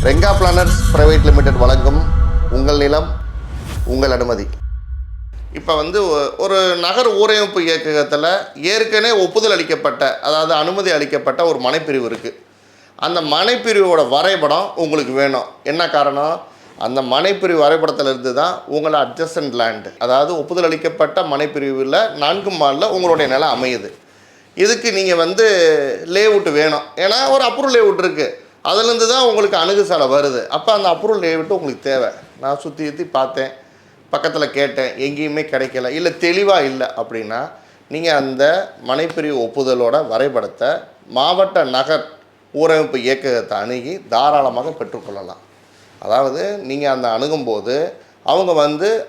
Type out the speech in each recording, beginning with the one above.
Renga planners private limited வழங்கும் உங்கள் நிலம் உங்கள் அனுமதி. இப்போ ஒரு நகர் ஊரமைப்பு இயக்ககத்தில் ஏற்கனவே ஒப்புதல் அளிக்கப்பட்ட, அதாவது அனுமதி அளிக்கப்பட்ட ஒரு மனைப்பிரிவு இருக்குது. அந்த மனைப்பிரிவோட வரைபடம் உங்களுக்கு வேணும். என்ன காரணம்? அந்த மனைப்பிரிவு வரைபடத்தில் இருந்து தான் உங்களை அட்ஜஸ்டன்ட் லேண்டு, அதாவது ஒப்புதல் அளிக்கப்பட்ட மனைப்பிரிவில் 4 மாலில் உங்களுடைய நிலம் அமையுது. இதுக்கு நீங்கள் லேஅவுட் வேணும். ஏன்னா ஒரு அப்ரூவல் லேஅவுட் இருக்குது, அதுலேருந்து தான் உங்களுக்கு அணுகுசாலை வருது. அப்போ அந்த அப்ரூவல் லேஅவுட் உங்களுக்கு தேவை. நான் சுற்றி பார்த்தேன், பக்கத்தில் கேட்டேன், எங்கேயுமே கிடைக்கல, இல்லை தெளிவாக இல்லை அப்படின்னா நீங்கள் அந்த மனைப்பிரிவு ஒப்புதலோட வரைபடத்தை மாவட்ட நகர் ஊரமைப்பு இயக்ககத்தை அணுகி தாராளமாக பெற்றுக்கொள்ளலாம். அதாவது நீங்கள் அந்த அணுகும்போது அவங்க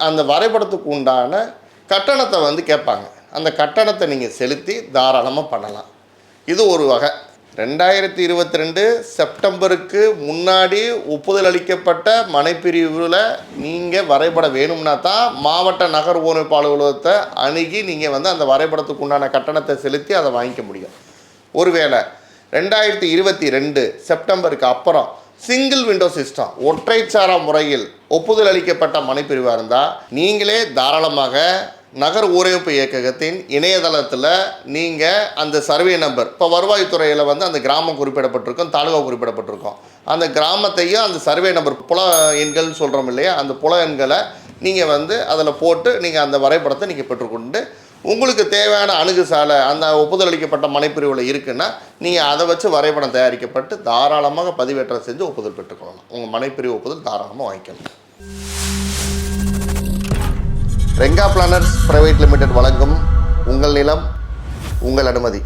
அந்த வரைபடத்துக்கு உண்டான கட்டணத்தை கேட்பாங்க. அந்த கட்டணத்தை நீங்கள் செலுத்தி தாராளமாக பண்ணலாம். இது ஒரு வகை. 2022 செப்டம்பருக்கு முன்னாடி ஒப்புதல் அளிக்கப்பட்ட மனைப்பிரிவில் நீங்கள் வரைபடம் வேணும்னா தான் மாவட்ட நகர் ஊரமைப்பு அலுவலகத்தை அணுகி நீங்கள் அந்த வரைபடத்துக்கு உண்டான கட்டணத்தை செலுத்தி அதை வாங்கிக்க முடியும். ஒருவேளை 2022 செப்டம்பருக்கு அப்புறம் சிங்கிள் விண்டோ சிஸ்டம், ஒற்றைச்சாரா முறையில் ஒப்புதல் அளிக்கப்பட்ட மனைப்பிரிவாக இருந்தால் நீங்களே தாராளமாக நகர் ஊரமைப்பு இயக்ககத்தின் இணையதளத்தில் நீங்கள் அந்த சர்வே நம்பர், இப்போ வருவாய்த்துறையில் அந்த கிராமம் குறிப்பிடப்பட்டிருக்கும், தாலுகா குறிப்பிடப்பட்டிருக்கும், அந்த கிராமத்தையும் அந்த சர்வே நம்பர் புல எண்கள்னு சொல்கிறோம் இல்லையா, அந்த புல எண்களை நீங்கள் அதில் போட்டு நீங்கள் அந்த வரைபடத்தை நீங்கள் பெற்றுக்கொண்டு உங்களுக்கு தேவையான அணுகுசாலை அந்த ஒப்புதல் அளிக்கப்பட்ட மனைப்பிரிவில் இருக்குன்னா நீங்கள் அதை வச்சு வரைபடம் தயாரிக்கப்பட்டு தாராளமாக பதிவேற்றம் செஞ்சு ஒப்புதல் பெற்றுக்கொள்ளலாம். உங்கள் மனைப்பிரிவு ஒப்புதல் தாராளமாக வாங்கிக்கலாம். ரெங்கா பிளானர்ஸ் பிரைவேட் லிமிடெட் வழங்கும் உங்கள் நிலம் உங்கள் அனுமதி.